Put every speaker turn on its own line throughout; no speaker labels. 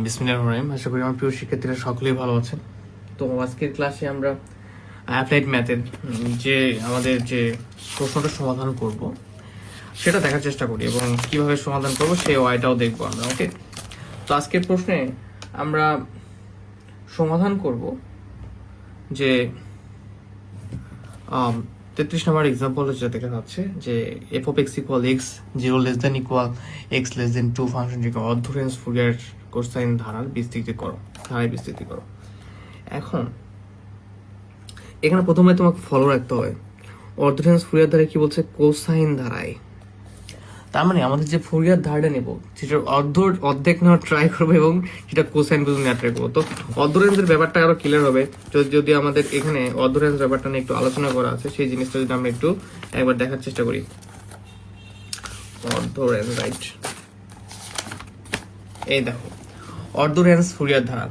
বিসমিল্লাহির রহমানির রহিম। আশা করি আমার প্রিয় শিক্ষার্থীরা সকলেই ভালো আছেন। তো আজকের ক্লাসে আমরা অ্যাপ্লাইড ম্যাথের যে আমাদের যে প্রশ্নটা সমাধান করব সেটা দেখার চেষ্টা করি এবং কিভাবে সমাধান করব সেই ওয়াইটাও দেখবো আমরা। ওকে, তো আজকের প্রশ্নে আমরা সমাধান করব যে 33 নম্বর এক্সাম্পল যেটা দেখা যাচ্ছে যে F of x equal x 0 x less than 2 ফাংশনটিকে অর্ধরেঞ্জ ফুরিয়ার কোসাইন ধারার বিস্তৃতি করো। এখন এখানে প্রথমে তোমাকে ফলো রাখতে হবে অর্ধরেঞ্জ ফুরিয়ার ধারা কি বলছে, কোসাইন ধারায়। তার মানে আমাদের যে ফুরিয়ার ধারাটা নেব সেটার অর্ধেক নেওয়ার ট্রাই করবো এবং সেটা কোসাইন পর্যন্ত নেওয়ার ট্রাই করবো। তো অর্ধরেঞ্জের ব্যাপারটা আরো ক্লিয়ার হবে যদি আমাদের এখানে অর্ধরেঞ্জ ব্যাপারটা নিয়ে একটু আলোচনা করা আছে, সেই জিনিসটা যদি আমরা একটু একবার দেখার চেষ্টা করি। অর্ধরেঞ্জ, রাইট, এই দেখো অর্ধরেঞ্জ ফুরিয়ার ধারা।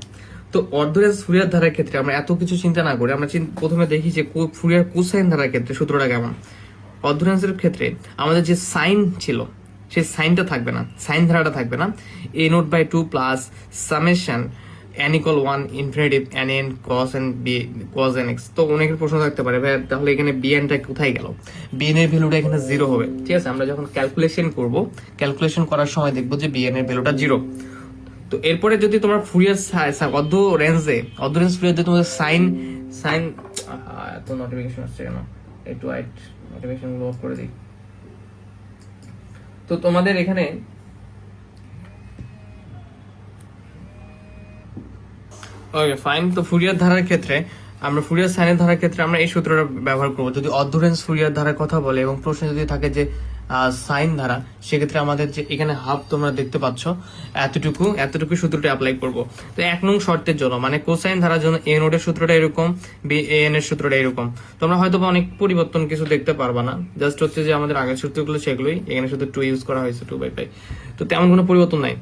তো অর্ধরেঞ্জ ফুরিয়ার ধারার ক্ষেত্রে আমরা এত কিছু চিন্তা না করে আমরা প্রথমে দেখি যে ফুরিয়ার কোসাইন ধারার ক্ষেত্রে সূত্রটা কেমন। অর্ধরেঞ্জের ক্ষেত্রে আমাদের যে সাইন ছিল সেই সাইনটা থাকবে না, সাইন ধারাটা থাকবে না। a naught by 2 plus summation n equal 1 infinity n cos n b cos n x। তো অনেকের প্রশ্ন থাকতে পারে ভাই তাহলে এখানে bn টা কোথায় গেল, bn এর ভ্যালুটা এখানে 0 হবে। ঠিক আছে, আমরা যখন ক্যালকুলেশন করার সময় দেখবো যে bn এর ভ্যালুটা 0। তো এরপরে যদি তোমার ফুরিয়ার অর্ধ রেঞ্জ ফুরিয়ার তোমাদের সাইন এত নোটিফিকেশন আসছে কেন, একটু নোটিফিকেশন গুলো অফ করে দিই। তো তোমাদের এখানে ওকে ফাইন। তো ফুরিয়ার ধারার ক্ষেত্রে আমরা ফুরিয়ার সাইনের ধারার ক্ষেত্রে আমরা এই সূত্রটা ব্যবহার করবো যদি অর্ধরেঞ্জ ফুরিয়ার ধারার কথা বলে এবং প্রশ্ন যদি থাকে যে সাইন ধারা, সেক্ষেত্রে আমাদের যে এখানে হাফ তোমরা দেখতে পাচ্ছ এতটুকু সূত্রটা অ্যাপ্লাই করব। তো 1 নং শর্তের জন্য মানে কোসাইন ধারার জন্য এ নোটের সূত্রটা এরকম, বি এ এন এর সূত্রটা এরকম। তোমরা হয়তো অনেক পরিবর্তন কিছু দেখতে পারবা না, জাস্ট হচ্ছে যে আমাদের আগের সূত্রগুলো সেগুলোই, এখানে শুধু 2 ইউজ করা হয়েছে 2/π। তো তেমন কোনো পরিবর্তন নাই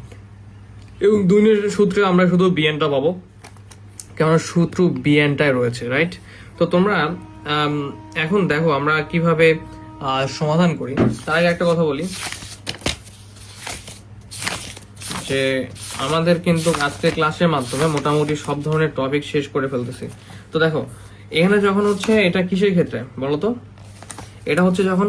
এবং 2 এর সূত্রে আমরা শুধু বিএনটা পাবো, কেননা সূত্র বিএনটাই রয়েছে, রাইট। তো তোমরা এখন দেখো আমরা কিভাবে সমাধান করি। তার আগে একটা কথা বলি যে আমাদের কিন্তু আজকে ক্লাসের মাধ্যমে মোটামুটি সব ধরনের টপিক শেষ করে ফেলতেছি। তো দেখো এখানে যখন হচ্ছে এটা কিসের ক্ষেত্রে বলতো, এটা হচ্ছে যখন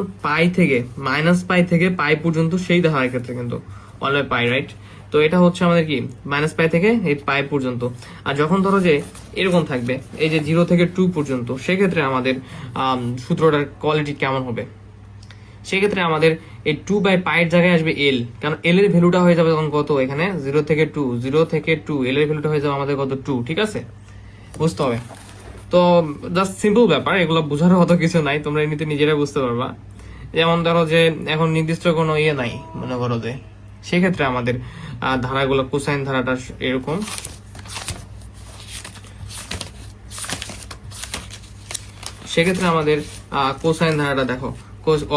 মাইনাস থেকে পাই পর্যন্ত সেই ধারার ক্ষেত্রে কিন্তু অলওয়েজ পাই, রাইট। তো এটা হচ্ছে আমাদের কি -π থেকে এই পাই পর্যন্ত। আর যখন ধরো যে এরকম থাকবে এই যে 0 থেকে 2 পর্যন্ত, সেক্ষেত্রে আমাদের সূত্রটার কোয়ালিটি কেমন হবে, সেক্ষেত্রে আমাদের এই 2/π এর জায়গায় আসবে এল, কারণ এল এর ভ্যালুটা হয়ে যাবে তখন কত, এখানে 0 থেকে 2 এল এর ভ্যালুটা হয়ে যাবে আমাদের কত 2। ঠিক আছে, বুঝতে হবে। তো জাস্ট সিম্পল ব্যাপার, এগুলো বোঝার মতো কিছু নাই, তোমরা এমনিতে নিজেরাই বুঝতে পারবা। যেমন ধরো যে এখন নির্দিষ্ট কোনো ইয়ে নাই, মনে করো যে সেক্ষেত্রে আমাদের ধারাগুলো কোসাইন ধারাটা এরকম। সেক্ষেত্রে আমাদের কোসাইন ধারাটা দেখো,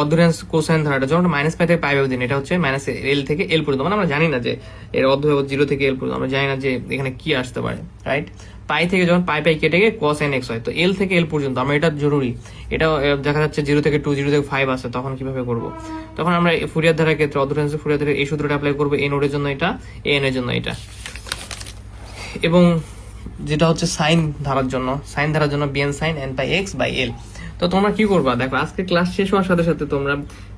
অর্ধরেঞ্জ কোসাইন ধারাটা যখন -π থেকে পাই অবধি, এটা হচ্ছে -l থেকে l পর্যন্ত, মানে আমরা জানি না যে এর অর্ধ 0 থেকে l পর্যন্ত, আমরা জানি না যে এখানে কি আসতে পারে, রাইট। পাই থেকে যখন পাই কেটে গিয়ে cos n x হয়, তো l থেকে l পর্যন্ত আমরা এটা জরুরি, এটা দেখা যাচ্ছে 0 থেকে 2 0 থেকে 5 আছে, তখন কিভাবে করব, তখন আমরা ফুরিয়ার ধারার ক্ষেত্রে অর্ধরেঞ্জ ফুরিয়ার ধারার এই সূত্রটা অ্যাপ্লাই করব a নোডের জন্য এটা, a n এর জন্য এটা, এবং যেটা হচ্ছে সাইন ধারার জন্য bn sin n by x by l। তো তোমরা কি করবা, দেখো আজকে ক্লাস শেষ হওয়ার সাথে সাথে তোমরা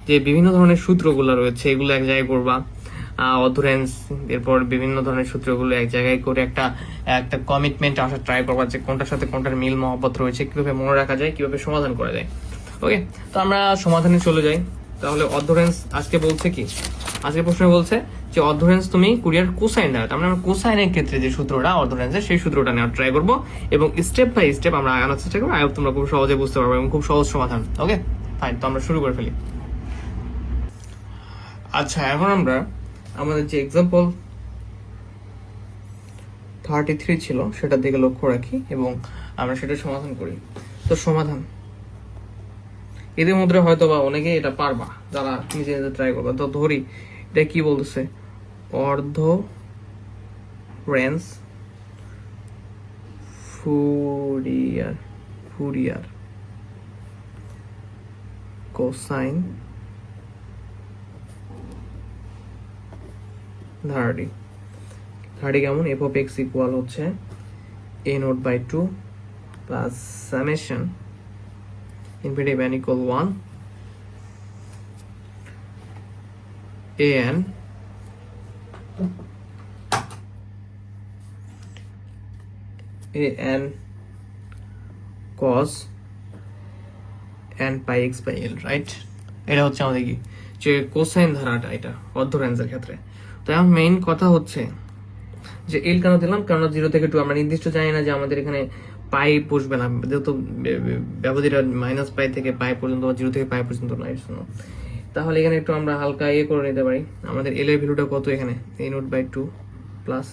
যে বিভিন্ন ধরনের সূত্রগুলো রয়েছে এগুলো এক জায়গায় করবা, অর্ধরেঞ্জ, এরপর বিভিন্ন ধরনের সূত্রগুলো এক জায়গায় করে একটা কমিটমেন্ট আসার ট্রাই করবা যে কোনটার সাথে কোনটার মিল মহব্বত রয়েছে, কিভাবে মনে রাখা যায়, কিভাবে সমাধান করা যায়। ওকে, তো আমরা সমাধানে চলে যাই। তাহলে অর্ধরেঞ্জ আজকে বলছে কি, আজকে প্রশ্ন বলছে যে অর্ধরেঞ্জ তুমি কুরিয়ার কোসাইন ধারা, আমরা কোসাইনের ক্ষেত্রে যে সূত্রটা অর্ধরেঞ্জের সেই সূত্রটা নেওয়ার ট্রাই করবো এবং স্টেপ বাই স্টেপ আমরা আগানোর চেষ্টা করবো, তোমরা খুব সহজে বুঝতে পারবে এবং খুব সহজ সমাধান। ওকে ফাইন, তো আমরা শুরু করে ফেলি। আচ্ছা, এখন আমরা আমাদের যে এক্সাম্পল 33 ছিল সেটার দিকে লক্ষ্য রাখি এবং আমরা সেটা সমাধান করি। তো সমাধান এদের মধ্যে হয়তো বা অনেকেই এটা পারবা যারা নিজে নিজে ট্রাই করবা। তো ধরি এটা কি বলতেছে, অর্ধ রেঞ্জ ফুরিয়ার কোসাইন ধারাটি। ধারাটি কেমন, এফ অফ এক্স ইকুয়াল হচ্ছে a naught by two plus summation infinity n equal 1 an cos n pi x by l, right? এটা হচ্ছে আমাদের কি যে কোসাইন ধারাটা, এটা অর্ধরেঞ্জের ক্ষেত্রে। তো এখন মেইন কথা হচ্ছে যে এল কেন দিলাম, কারণ 0 থেকে 2 আমরা নির্দিষ্ট জানি না যে আমাদের এখানে পাই বসবে না, যেহেতু ব্যবধিটা মাইনাস পাই থেকে পাই পর্যন্ত, 0 থেকে পাই পর্যন্ত নয়। তাহলে এখানে একটু আমরা হালকা করে নিতে পারি। আমাদের এল এর ভ্যালুটা কত এখানে, a naught by two plus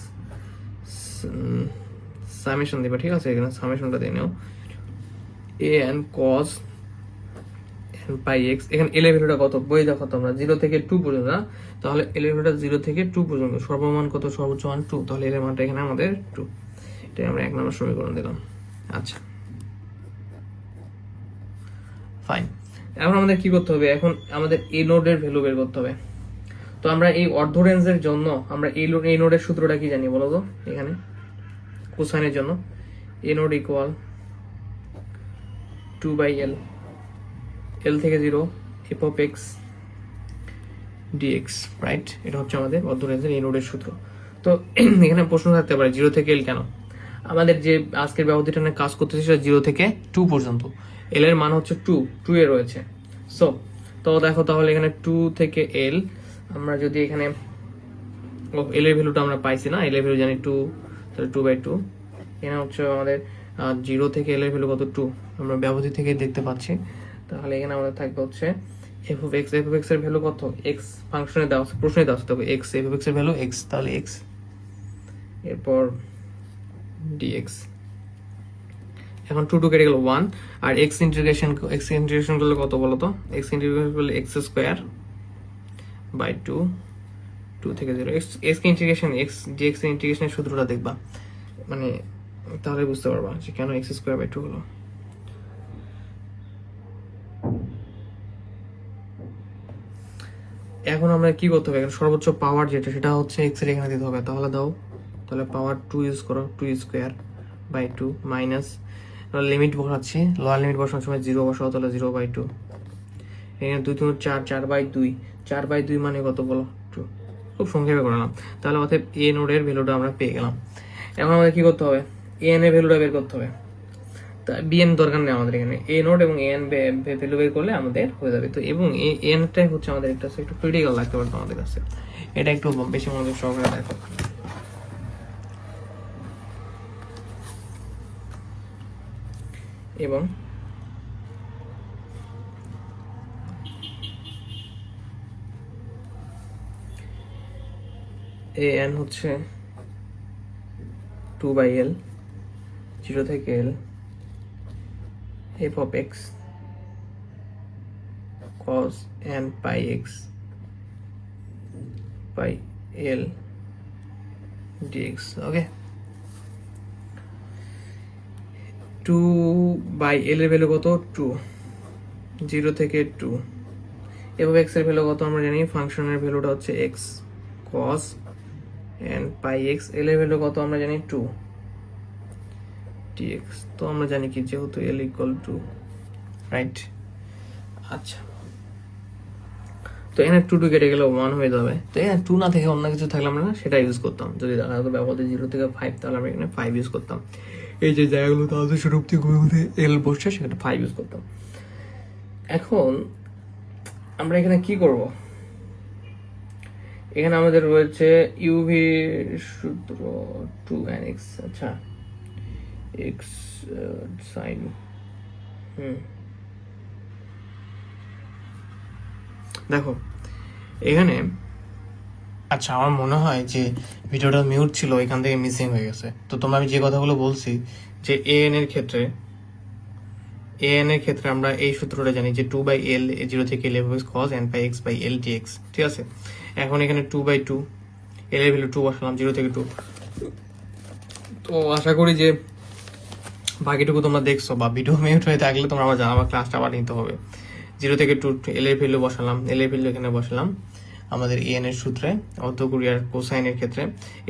summation দিবা, ঠিক আছে? এখানে সামেশনটা দিয়ে নাও, a n cos n pi x. এখানে এল এর ভ্যালুটা কত বই দেখো তোমরা, 0 থেকে 2 পর্যন্ত না? তাহলে এল এর ভ্যালুটা 0 থেকে 2 পর্যন্ত, সর্বমান কত, সর্বোচ্চ মান 2, তাহলে এল এর মানটা এখানে আমাদের 2। এটাই আমরা 1 নম্বর সমীকরণ দিলাম। আচ্ছা ফাইন। এখন আমাদের কি করতে হবে, এখন আমাদের এই নোডের ভ্যালু বের করতে হবে। তো আমরা এই অর্ধ রেঞ্জের জন্য আমরা এই নোডের সূত্রটা কি জানি বলো তো? এখানে কোসাইনের জন্য a naught equal 2 by L, L থেকে 0 F of X DX, right? এটা হচ্ছে আমাদের অর্ধ রেঞ্জের এই নোডের সূত্র। তো এখানে প্রশ্ন থাকতে পারে 0 থেকে এল কেন? আমাদের যে আজকের ব্যবধিটা নিয়ে কাজ করতেছি সেটা 0 থেকে 2 পর্যন্ত, এল এর মান হচ্ছে 2 এ রয়েছে। সো তো দেখো, তাহলে এখানে 2 থেকে এল, আমরা যদি এখানে এল এর ভ্যালুটা আমরা পাইছি না, এল এর ভ্যালু জানি 2, তাহলে 2 বাই 2। এখানে হচ্ছে আমাদের 0 থেকে এল এর ভ্যালু কত, 2, আমরা ব্যবধি থেকে দেখতে পাচ্ছি। তাহলে এখানে আমাদের থাকবে হচ্ছে F of x, F of X এর ভ্যালু কত, এক্স ফাংশনে দেওয়া আছে, প্রশ্নে দেওয়া আছে, তবে এক্স, এফ অফ এক্স এর ভ্যালু এক্স, তাহলে এক্স, এরপর ডিএক্স। এখন 2 কেটে গেল 1, আর এক্স ইন্টিগ্রেশন করলে কত বলো তো? এক্স ইন্টিগ্রেশন করলে এক্স স্কোয়ার বাই 2 থেকে 0। এক্স ইন্টিগ্রেশন, এক্স ডিএক্স এর ইন্টিগ্রেশনের সূত্রটা দেখবা, মানে তাহলে বুঝতে পারবা যে কেন এক্স স্কোয়ার বাই 2 হলো। এখন আমরা কি করতে হবে, সর্বোচ্চ পাওয়ার যেটা সেটা হচ্ছে এক্স এর এখানে দিতে হবে। তাহলে দাও, তাহলে পাওয়ার 2 ইউজ করো, 2 স্কোয়ার বাই 2 মাইনাস লিমিট বসাচ্ছি, লোয়ার লিমিট বসানোর সময় 0 বসাও, তাহলে 0 বাই 2। এখানে 2 3 4, 4 বাই 2, 4 বাই 2 মানে কত বলো, 2। খুব সংক্ষেপে করলাম। তাহলে অতএব এ নোডের ভ্যালুটা আমরা পেয়ে গেলাম। এখন আমাদের কি করতে হবে, এ এন এর ভ্যালুটা বের করতে হবে। তা বি এন দরকার নেই আমাদের, এখানে এ নোড এবং এ এন ভ্যালু বের করলে আমাদের হয়ে যাবে। তো এবং এ এনটাই হচ্ছে আমাদের একটা একটু ক্রিটিক্যাল লাগতে পারতো আমাদের কাছে, এটা একটু বেশি মনোযোগ সহকারে দেখো। এবং এ এন হচ্ছে 2 বাই এল, 0 থেকে L F of X cos n pi x by l dx, okay? 2 by L এর ভ্যালু কত, 2, 0 থেকে 2। এফ অফ এক্স এর ভ্যালু কত আমরা জানি, ফাংশনের ভ্যালুটা হচ্ছে x cos n pi x, এল এর ভ্যালু কত আমরা জানি 2 dx। তো আমরা জানি কি, যেহেতু l ইকুয়াল 2, রাইট? আচ্ছা, তো এখানে 2 কেটে গেলে 1 হয়ে যাবে। তো এখানে 2 না থেকে অন্য কিছু থাকলে আমরা সেটা ইউজ করতাম। যদি দেখা যেত ব্যবহার 0 থেকে 5, তাহলে আমরা এখানে 5 ইউজ করতাম। এই যে জায়গাগুলো তাদের স্বরূপ থেকে এল বসছে সেখানে 5 ইউজ করতাম। এখন আমরা এখানে কি করব, এখানে আমাদের রয়েছে ইউভি সূত্র 2nx, আচ্ছা x sin দেখো এখানে, আচ্ছা আমার মনে হয় যে ভিডিওটা মিউট ছিল, এখান থেকে মিসিং হয়ে গেছে। তো তোমরা আমি যে কথাগুলো বলছি যে এ এন এর ক্ষেত্রে আমরা এই সূত্রটা জানি যে 2 বাই এল, 0 থেকে L F cos n pi x by l dx, ঠিক আছে? এখন এখানে 2 বাই 2, এল এর ভ্যালু 2 বসালাম, 0 থেকে 2। তো আশা করি যে বাকিটুকু তোমরা দেখছো, বা ভিডিও মিউট হয়ে থাকলে তোমরা আমার জানাবা, ক্লাসটা আবার নিতে হবে। 0 থেকে 2 এল এর ভ্যালু বসালাম, এল এর ভ্যালু এখানে বসালাম, আমাদের এন এর সূত্রে অর্ধ কোরিয়ার কোসাইনের ক্ষেত্রে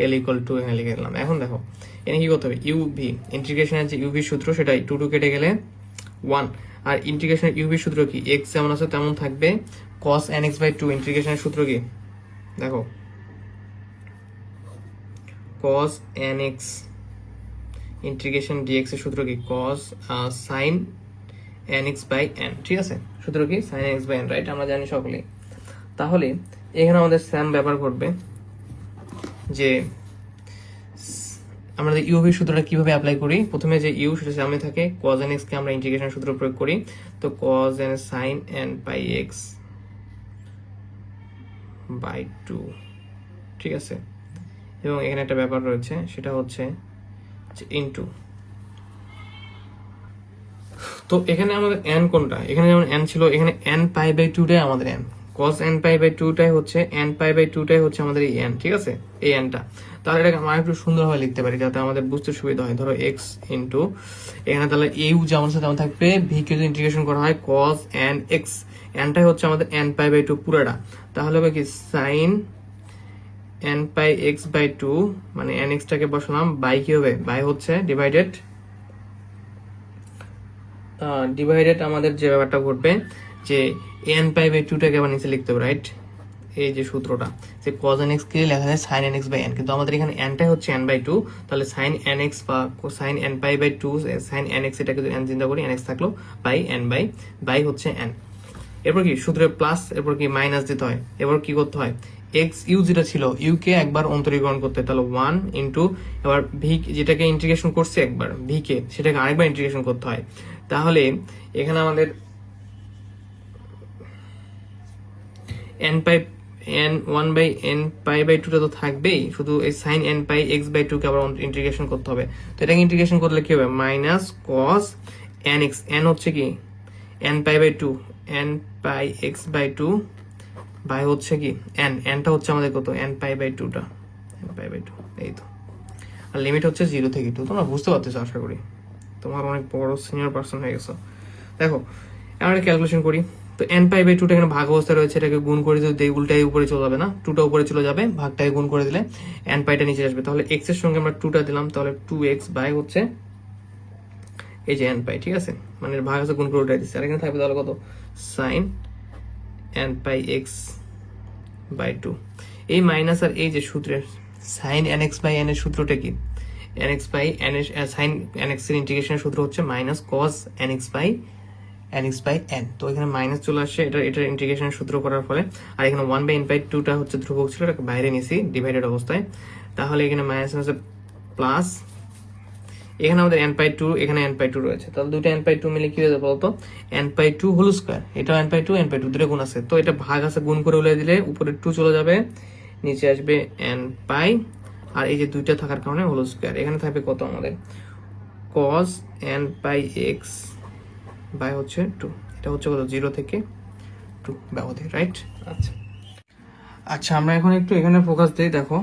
এল ইকুয়াল টু এখানে লিখে দিলাম। এখন দেখো এখানে কি করতে হবে, ইউভি ইন্টিগ্রেশনের যে ইউভি সূত্র সেটাই 2 কেটে গেলে 1, আর ইন্টিগ্রেশনের ইউভি সূত্র কি, এক্স যেমন আছে তেমন থাকবে, cos nx/2 ইন্টিগ্রেশনের সূত্র কি দেখো, cos nx ইন্টিগ্রেশন dx এর সূত্র কি, cos sin nx/n, ঠিক আছে, সূত্র কি sin nx/n, রাইট, আমরা জানি সকলেই। তাহলে এখানে আমাদের সেম ব্যাপার ঘটবে যে আমরা ইউভি সূত্রটা কিভাবে অ্যাপ্লাই করি, প্রথমে যে ইউ সেটা সামনে থাকে, cos nx কে আমরা ইন্টিগ্রেশন সূত্র প্রয়োগ করি, তো cos n sin n pi x/2, ঠিক আছে, এবং এখানে একটা ব্যাপার রয়েছে সেটা হচ্ছে ইনটু, তো এখানে আমাদের n কোনটা, এখানে যেমন n ছিল, এখানে n pi/2 টাই আমাদের n, cos n pi/2 টাই হচ্ছে n pi/2 টাই হচ্ছে আমাদের এই n, ঠিক আছে, এই nটা। তাহলে এটাকে আমরা একটু সুন্দরভাবে লিখতে পারি যাতে আমাদের বুঝতে সুবিধা হয়। ধরো x ইনটু এখানে তাহলে ইউ যেমন সাথে তেমন থাকবে, ভি কে যদি ইন্টিগ্রেশন করা হয় cos n x, nটাই হচ্ছে আমাদের n pi/2 পুরোটা, তাহলে হবে কি sin n pi x/2, মানে nx টাকে বসালাম, বাই কি হবে, বাই হচ্ছে ডিভাইডেড আমাদের যে ব্যাপারটা ঘটবে যে n pi/2 টাকে আবার নিচে লিখতে হবে, রাইট, এই যে সূত্রটা যে cos nx কে লেখা যায় sin nx/n, কিন্তু আমাদের এখানে nটাই হচ্ছে n/2, তাহলে sin nx বা sin n pi/2 sin nx, এটাকে যদি n চিন্তা করি, nx থাকলো বাই n/বাই হচ্ছে n, এরপর কি সূত্রে প্লাস, এরপর কি মাইনাস দিতে হয়, এবার কি করতে হয়, x u যেটা ছিল u কে একবার অন্তরীকরণ করতে হয়, তাহলে 1 ইনটু এবার v যেটাকে ইন্টিগ্রেশন করছে একবার, v কে সেটাকে আরেকবার ইন্টিগ্রেশন করতে হয়, তাহলে এখানে আমাদের n 1/n pi/2 তো থাকবেই, শুধু এই sin n pi x/2 কে আবার ইন্টিগ্রেশন করতে হবে, তো এটাকে ইন্টিগ্রেশন করলে কি হবে, মাইনাস cos nx, n হচ্ছে কি n pi/2, n pi x/2 by হচ্ছে কি nটা হচ্ছে আমাদের কত, n pi/2 টা, n pi/2, এই তো, আর লিমিট হচ্ছে 0 থেকে 2, তোমরা বুঝতে পারতেছো আশা করি, তোমার অনেক বড় সিনিয়র পার্সন হয়ে গেছো। দেখো আমরা ক্যালকুলেশন করি, তো n pi/2 টা এখানে ভাগ অবস্থা রয়েছে, এটাকে গুণ করে যদি দেই উল্টাই উপরে চলে যাবে না, 2টা উপরে চলে যাবে, ভাগটাকে গুণ করে দিলে n pi টা নিচে আসবে, তাহলে x এর সঙ্গে আমরা 2টা দিলাম, তাহলে 2x বাই হচ্ছে এই যে n pi, ঠিক আছে, মানে ভাগ আছে গুণ করে উল্টাই দিচ্ছি, আর এখানে থাকবে তাহলে কত, sin n pi x/2, এই মাইনাস আর এই যে সূত্রের sin nx/n এর সূত্রটা কি, nx/n এর sin nx এর ইন্টিগ্রেশনের সূত্র হচ্ছে মাইনাস cos nx/n, তো এখানে মাইনাস চলে আসছে, এটার ইন্টিগ্রেশনের সূত্র করার ফলে, আর এখানে 1/n/2 টা হচ্ছে ধ্রুবক ছিল, এটাকে বাইরে নিয়েছি ডিভাইডেড অবস্থায়, তাহলে এখানে মাইনাস হচ্ছে প্লাস, এখানে আমাদের n/2, এখানে n/2 রয়েছে, তাহলে দুটো n/2 মিলে কি হয়ে যাবে বলতো, n/2 হোল স্কয়ার, এটাও n/2 দুটো গুণ আছে, তো এটা ভাগ আছে গুণ করে উল্টে দিলে উপরে 2 চলে যাবে, নিচে আসবে n pi, আর এই যে দুইটা থাকার কারণে হোল স্কয়ার, এখানে থাকবে কত আমাদের cos n pi x by হচ্ছে 2, এটা হচ্ছে কত 0 থেকে 2 ব্যবধি, রাইট। আচ্ছা আমরা এখন একটু এখানে ফোকাস দিই, দেখো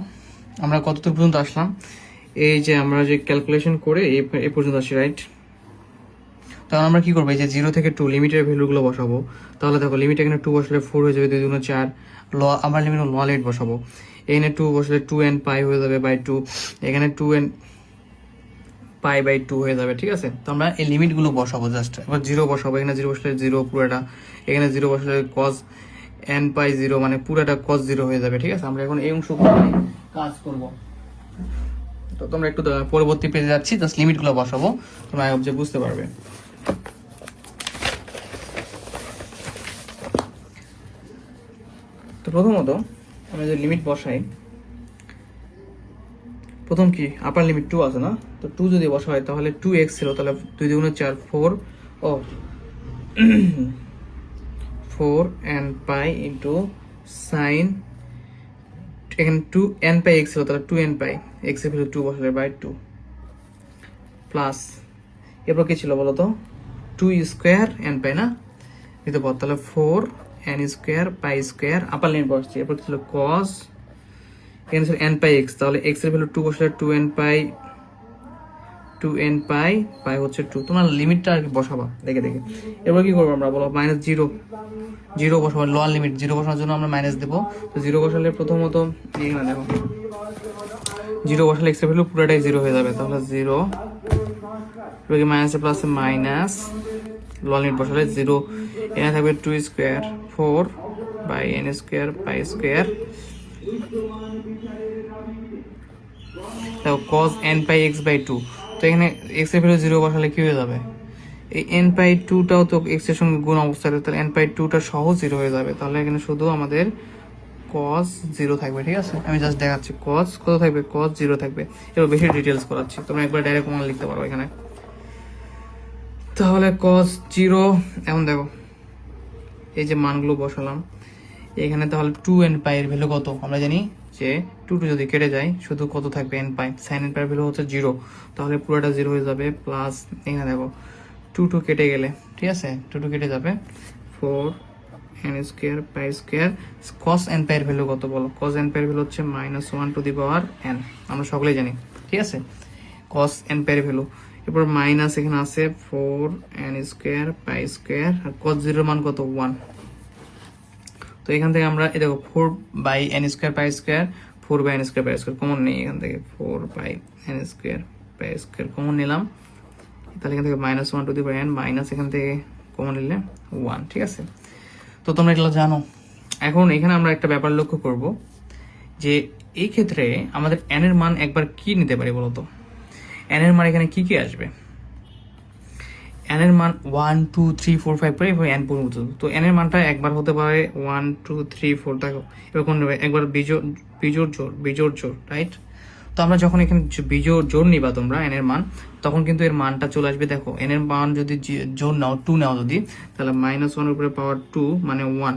আমরা কতদূর পর্যন্ত আসলাম, এই যে আমরা যে ক্যালকুলেশন করে এই পর্যন্ত আসি, রাইট, তাহলে আমরা কি করবো, এই যে 0 থেকে 2 লিমিটের ভ্যালুগুলো বসাবো, তাহলে দেখো লিমিট এখানে 2 বসলে 4 হয়ে যাবে, 2 2 4, আমরা লিমিট লন বসাবো, এখানে 2 বসলে 2n pi হয়ে যাবে বাই 2, এখানে 2n pi/2 হয়ে যাবে, ঠিক আছে, তো আমরা এই লিমিটগুলো বসাবো জাস্ট, এবার 0 বসাবো, এখানে 0 বসলে 0 পুরোটা, এখানে 0 বসলে cos n pi 0, মানে পুরোটা cos 0 হয়ে যাবে, ঠিক আছে, আমরা এখন এই অংশগুলো কাজ করব, তো তোমরা একটু পরবর্তী পেজে যাচ্ছি, জাস্ট লিমিটগুলো বসাবো, তোমরা যে বুঝতে পারবে। তো প্রথমত আমরা যে লিমিট বসাই, প্রথম কি আপার লিমিট 2 আছে না, তো 2 যদি বসা হয় তাহলে 2x ছিল, তাহলে 2 2 4 4 ও 4n pi ইন্টু sin, এখানে 2n pi x ছিল, তাহলে 2n pi x এর ভ্যালু 2 বসালে বাই 2 প্লাস, এরপর কি ছিল বলো তো, 2 স্কোয়ার n pi না দিতে পারো, তাহলে 4n স্কোয়ার pi স্কোয়ার, আপার লিমিট বসছে, এরপর ছিল cos, এখানে ছিল n pi x, তাহলে x এর ভ্যালু 2 বসলে 2n pi 2n পাই পাই হচ্ছে 2, তোমরা লিমিটটা আর কি বসাবা দেখে দেখে। এবার কি করবো আমরা বলো, মাইনাস জিরো বসাবো, লোয়ার লিমিট জিরো বসানোর জন্য আমরা মাইনাস দেবো। তো জিরো বসালে প্রথমত এখানে দেখো জিরো বসালে এক্স এর ভ্যালু পুরোটাই জিরো হয়ে যাবে, তাহলে জিরো মাইনাসে প্লাসে মাইনাস, লোয়ার লিমিট বসালে জিরো, এখানে থাকবে 2 square 4 by n square pi square, দেখো cos n পাই x বাই 2। তো এখানে x এর ভ্যালু জিরো বসালে কি হয়ে যাবে, এই n পাই 2টাও তো x এর সঙ্গে গুণ অবস্থায়, তাহলে n পাই 2টা সহ জিরো হয়ে যাবে, তাহলে এখানে শুধু আমাদের cos 0 থাকবে। ঠিক আছে, আমি জাস্ট দেখাচ্ছি cos কত থাকবে, cos 0 থাকবে। এবার বেশি ডিটেলস করাচ্ছি, তোমরা একবার ডাইরেক্ট মান লিখতে পারো এখানে। তাহলে cos 0, এখন দেখো এই যে মানগুলো বসালাম এখানে, তাহলে 2n পাই এর ভ্যালু কত আমরা জানি যে 2 যদি কেটে যায় শুধু কত থাকবে n পাই, sin n পাই এর ভ্যালু হচ্ছে 0, তাহলে পুরোটা 0 হয়ে যাবে, প্লাস এখানে দেখো 2 কেটে গেলে, ঠিক আছে 2 কেটে যাবে 4 n square pi square, cos n পাই এর ভ্যালু কত বলো, cos n পাই এর ভ্যালু হচ্ছে -1 টু দি পাওয়ার n, আমরা সকলেই জানি। ঠিক আছে, cos n পাই এর ভ্যালু, এরপর মাইনাস এখানে আছে 4 n স্কোয়ার পাই স্কোয়ার, আর cos 0 এর মান কত 1। তো এখান থেকে আমরা এই দেখো 4 by n square pi square, 4 by n square pi square common নেই, এখান থেকে 4 by n square pi square common নিলাম, তাহলে এখান থেকে -1 to the power n, minus এখান থেকে কমন নিলে 1। ঠিক আছে, তো তোমরা এগুলো জানো। এখন এখানে আমরা একটা ব্যাপার লক্ষ্য করব যে এই ক্ষেত্রে আমাদের n এর মান একবার কি নিতে পারি বলতো, n এর মান এখানে কি কি আসবে, n এর মান 1 2 3 4 5 করে n পর্যন্ত। তো n এর মানটা একবার হতে পারে 1 2 3 4, দেখো এরকম একবার বিজোড় জোর, রাইট। তো আমরা যখন এখানে বিজোড় জোর নিবা তোমরা n এর মান, তখন কিন্তু এর মানটা চলে আসবে, দেখো n এর মান যদি জোর নাও 2 নাও যদি, তাহলে -1 এর উপরে পাওয়ার 2 মানে 1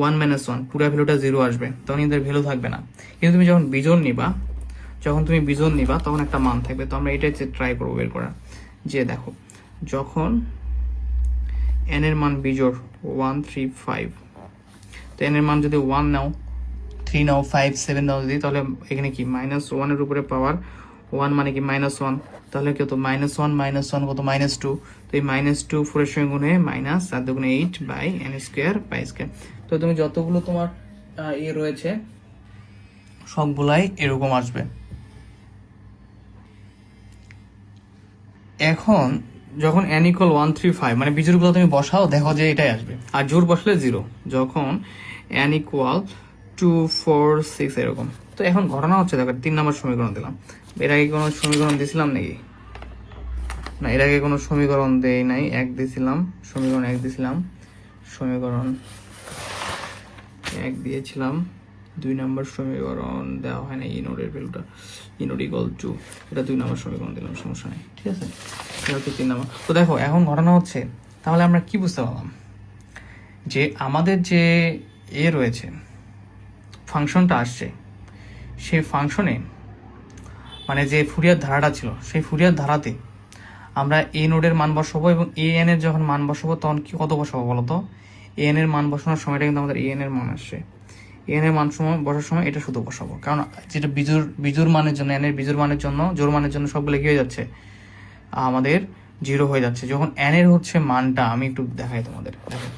1 - 1 পুরো ভ্যালুটা 0 আসবে, তখন এদের ভ্যালু থাকবে না। কিন্তু তুমি যখন বিজোড় নিবা, তখন একটা মান থাকবে। তো আমরা এটাই ট্রাই করবো বের করার, যে দেখো যখন n এর মান বিজোড় 1 3 5, তো n এর মান যদি 1 নাও 3 নাও 5 7 নাও যদি, তাহলে এখানে কি -1 এর উপরে পাওয়ার 1 মানে কি -1, তাহলে কত -1 কত -2, তো এই -2 4 এর সঙ্গে গুণে মাইনাস 4 দুগুণে 8 by n square pi square. তো তুমি যতগুলো তোমার রয়েছে সবগুলাই এরকম আসবে। এখন যখন n = 1 3 5 মানে বিজোড়গুলো তুমি বসাও, দেখো যে এটাই আসবে, আর জোর বসলে 0 যখন n = 2 4 6 এরকম। তো এখন ঘটনা হচ্ছে দেখো 3 নম্বর সমীকরণ দিলাম, এর আগে কোনো সমীকরণ দিছিলাম নাকি, না এর আগে কোনো সমীকরণ দেই নাই, 1 দিছিলাম, সমীকরণ 1 দিছিলাম, সমীকরণ 1 দিয়েছিলাম, 2 নম্বর সমীকরণ দেওয়া হয় না, ইনোডের ভ্যালুটা ইনোড = 2, এটা 2 নম্বর সমীকরণ দিলাম, সমস্যা নেই। ঠিক আছে, এটা হচ্ছে 3 নম্বর। তো দেখো এখন ঘটনা হচ্ছে, তাহলে আমরা কি বুঝতে পারলাম যে আমাদের যে রয়েছে ফাংশনটা আসছে, সেই ফাংশনে মানে যে ফুরিয়ার ধারাটা ছিল, সেই ফুরিয়ার ধারাতে আমরা এ নোডের মান বসাবো, এবং এ এন এর যখন মান বসাবো তখন কি কত বসাবো বলতো, এ এন এর মান বসানোর সময়টা কিন্তু আমাদের এ এন এর মান আসছে, এ এন এর মান সময় বসার সময় এটা শুধু বসাবো, কারণ যেটা বিজোড় মানের জন্য, এন এর বিজোড় মানের জন্য, জোড় মানের জন্য সবগুলো কি হয়ে যাচ্ছে আমাদের 0 হয়ে যাচ্ছে। যখন এন এর হচ্ছে মানটা, আমি একটু দেখাই তোমাদের, দেখো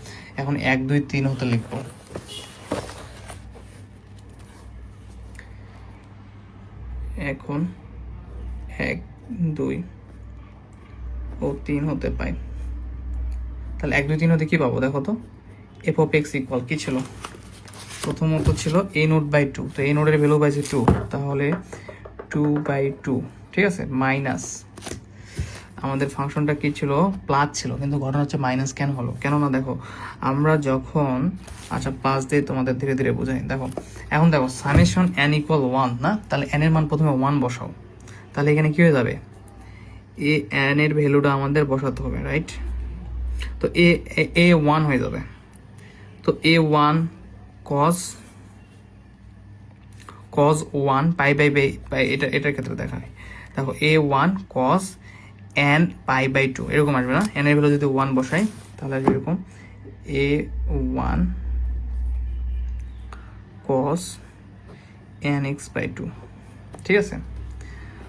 এখন 1 2 3 হতে লিখবো, এখন 1 2 ও 3 হতে পাই, তাহলে 1 2 3 হতে কি পাবো দেখো তো, f(x) = কি ছিল, প্রথমত ছিল a নোট বাই 2, তো a নোটের ভ্যালু পাইছি 2, তাহলে 2/2, ঠিক আছে, মাইনাস আমাদের ফাংশনটা কি ছিল প্লাস ছিল, কিন্তু ঘটনা হচ্ছে মাইনাস কেন হলো, কেননা দেখো আমরা যখন, আচ্ছা প্লাস দিয়ে তোমাদের ধীরে ধীরে বোঝাই, দেখো এখন দেখো সামেশন n = 1 না, তাহলে n এর মান প্রথমে 1 বসাও, তাহলে এখানে কি হয়ে যাবে, এ n এর ভ্যালুটা আমাদের বসাতে হবে, রাইট। তো এ 1 হয়ে যাবে, তো a1 cos 1 pi bye bye, এটার ক্ষেত্রে দেখায়, দেখো a1 cos n π/2 এরকম আসবে না, n এর ভ্যালু যদি 1 বসাই তাহলে এরকম a1 cos nx/2, ঠিক আছে।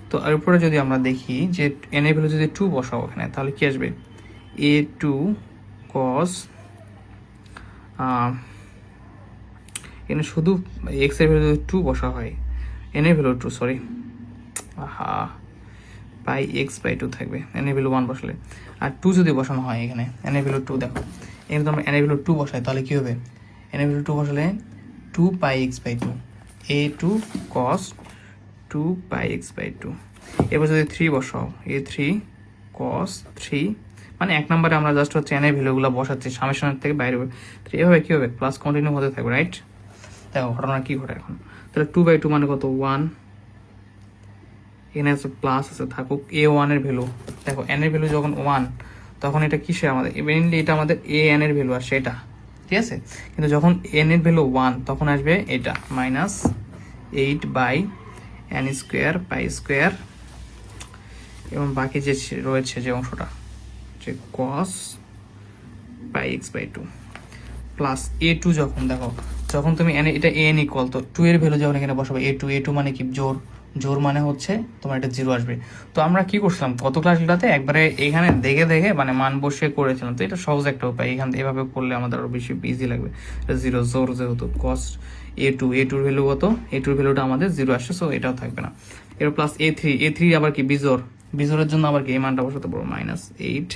তো এর উপরে যদি আমরা দেখি যে n এর ভ্যালু যদি 2 বসাও এখানে, তাহলে কি আসবে a2 cos, এখানে শুধু x এর ভ্যালু যদি 2 বসা হয়, n এর ভ্যালু 2 সরি, পাই x/2 থাকবে, n এর ভ্যালু 1 বসালে। আর 2 যদি বসানো হয় এখানে, n এর ভ্যালু 2, দেখো এখানে তো আমরা n এর ভ্যালু 2 বসাই, তাহলে কি হবে n এর ভ্যালু 2 বসালে 2πx/2, a2 cos 2πx/2। এবার যদি 3 বসাও, a3 cos 3, মানে 1 নম্বরে আমরা জাস্ট হচ্ছে n এর ভ্যালুগুলো বসাচ্ছি সামেশনের থেকে বাইরে। এভাবে কি হবে, প্লাস কন্টিনিউ হতে থাকবে, রাইট? দেখো ঘটনা কি ঘটে এখন, তাহলে 2/2 মানে কত 1, এখানে আছে প্লাস আছে, থাকুক a1 এর ভ্যালু। দেখো n এর ভ্যালু যখন 1, তখন এটা কিসের আমাদের, মেইনলি এটা আমাদের an এর ভ্যালু আর সেটা, ঠিক আছে? কিন্তু যখন n এর ভ্যালু 1, তখন আসবে এটা -8/n² এবং বাকি যে রয়েছে যে অংশটা, যে cos πx/2 প্লাস a2। যখন দেখো, যখন তুমি এটা an ইকুয়াল, তো 2 এর ভ্যালু যখন এখানে বসাবে a2 মানে কি জোর মানে হচ্ছে তোমার এটা 0 আসবে। তো আমরা কি করছিলাম গত ক্লাসগুলোতে, একবারে এখানে দেখে দেখে মানে মান বসিয়ে করেছিলাম। তো এটা সহজ একটা উপায়, এখান এভাবে করলে আমাদের আরো বেশি ইজি লাগবে। এটা 0 জোর যেহেতু cos a2 ভ্যালু কত, a2 ভ্যালুটা আমাদের 0 আসছে, সো এটাও থাকবে না। এর প্লাস a3 আবার কি বিজোরের জন্য আবার কি এই মানটা বসাতে পারবো -8,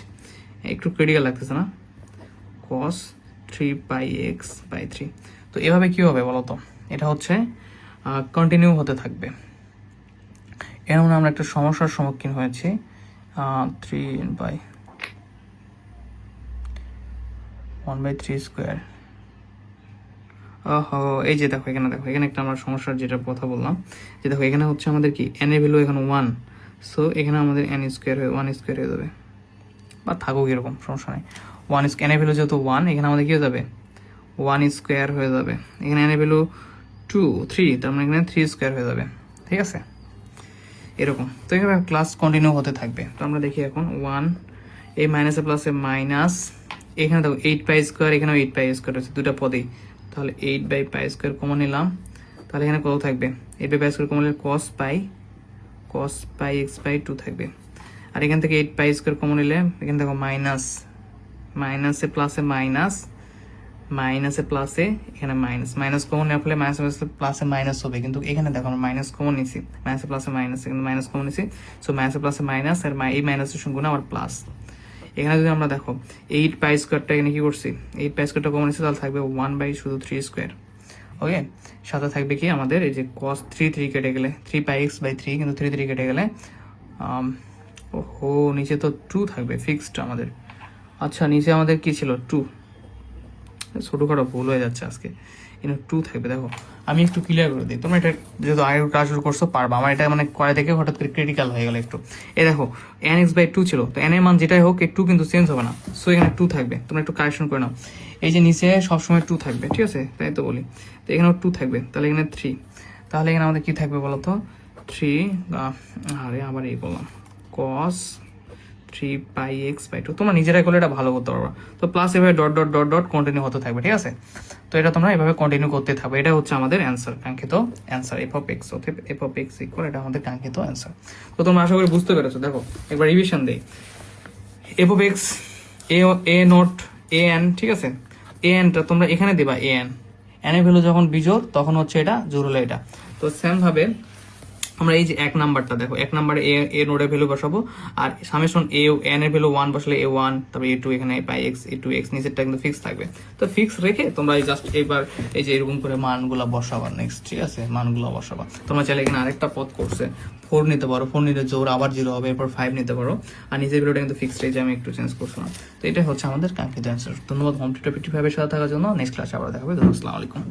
একটু ক্রিটিক্যাল লাগতেছে না, cos 3πx/3। তো এভাবে কি হবে বলতো, এটা হচ্ছে কন্টিনিউ হতে থাকবে। এমন আমরা একটা সমস্যার সম্মুখীন হয়েছি, 3/1/3²। এই যে দেখো এখানে একটা আমরা সমস্যার যেটা কথা বললাম, যে দেখো এখানে হচ্ছে আমাদের কি n এর ভ্যালু এখন 1, সো এখানে আমাদের n² 1² হয়ে যাবে, বা থাকুক এরকম সমস্যা নেই। n এর ভ্যালু যেহেতু 1, এখানে আমাদের কি হয়ে যাবে 1² হয়ে যাবে। এখানে n এর ভ্যালু 2 3, তার মানে এখানে 3² হয়ে যাবে, ঠিক আছে? এরকম। তো এভাবে ক্লাস কন্টিনিউ হতে থাকবে। তো আমরা দেখি এখন 1, এই মাইনাসে প্লাসে মাইনাস, এখানে দেখো 8π², এখানেও 8π² আছে, দুটা পদেই। তাহলে 8/π² কমন নিলাম, তাহলে এখানে কত থাকবে, 8/π² কমন নিলে cos πx/2 থাকবে। আর এখান থেকে 8π² কমন নিলে এখানে দেখো মাইনাসে প্লাসে মাইনাসে প্লাসে, এখানে মাইনাস কমন নেওয়ার ফলে প্লাসে মাইনাস হবে, কিন্তু এখানে দেখো আমরা মাইনাস কমন নিছি, মাইনাসে প্লাসে মাইনাস, কিন্তু মাইনাস কমন নিছি, সো মাইনাসে প্লাসে মাইনাস, আর এই মাইনাসের সঙ্গে না আবার প্লাস। এখানে যদি আমরা দেখো 8π² এখানে কি করছি, 8π² কমন নিছি, তাহলে থাকবে 1/3²। ওকে, সাথে থাকবে কি আমাদের এই যে cos 3 কেটে গেলে 3πx/3, কিন্তু 3 কেটে গেলে নিচে তো 2 থাকবে ফিক্সড আমাদের। আচ্ছা, নিচে আমাদের কি ছিল 2, ছোটখাটো ভুল হয়ে যাচ্ছে আজকে, কিন্তু 2 থাকবে। দেখো আমি একটু ক্লিয়ার করে দিই, তোমরা এটা যেহেতু আগে ক্লাস শুরু করছো পারবা, আমার এটা মানে করে দেখে হঠাৎ করে ক্রিটিক্যাল হয়ে গেল একটু। দেখো nx/2 ছিল, তো n এর মান যেটাই হোক একটু কিন্তু চেঞ্জ হবে না, সো এখানে 2 থাকবে, তোমরা একটু কারেকশন করে নাও। এই যে নিচে সবসময় 2 থাকবে, ঠিক আছে, তাই তো বলি। তো এখানেও 2 থাকবে, তাহলে এখানে 3, তাহলে এখানে আমাদের কি থাকবে বলতো 3, আবার এই বললাম cos 3πx/2। তোমরা নিজেরাই করলে এটা ভালো করতে পারবা। তো প্লাস এভাবে dot dot dot dot continue হতে থাকবে, ঠিক আছে? তো এটা তোমরা এভাবে কন্টিনিউ করতে থাকবে। এটা হচ্ছে আমাদের অ্যান্সার, কাঙ্ক্ষিত অ্যান্সার f(x). f(x) ইকুয়াল, এটা আমাদের কাঙ্ক্ষিত অ্যান্সার। তো তোমরা আশা করি বুঝতে পেরেছো। দেখো একবার রিভিশন দেই, f(x) an, ঠিক আছে, anটা তোমরা এখানে দিবা an এর ভ্যালু যখন বিজোড় তখন হচ্ছে এটা, জোড় হলে এটা। তো সেম ভাবে আমরা এই যে 1 নাম্বারটা দেখো, 1 নাম্বারে a নোডের ভ্যালু বসাবো, আর সামেশন n এর ভ্যালু 1 বসালে a1, তারপর a2, এখানে πx a2x, নিচেরটা কিন্তু ফিক্স থাকবে। তো ফিক্স রেখে তোমরা জাস্ট এবার এই যে এরকম করে মানগুলা বসাবা নেক্সট, ঠিক আছে, মানগুলা বসাবা। তোমরা চাইলে এখানে আরেকটা পদ করছে 4 নিতে পারো, 4 নিলে জোর আবার 0 হবে, এরপর 5 নিতে পারো, আর নিচের ভ্যালুটা কিন্তু ফিক্সড, এই যে আমি একটু চেঞ্জ করছিলাম। তো এটা হচ্ছে আমাদের কাঙ্ক্ষিত অ্যান্সার। ধন্যবাদ হোম টিউটর 55 এর সাথে থাকার জন্য। নেক্সট ক্লাসে আবার দেখা হবে। আসসালামু আলাইকুম।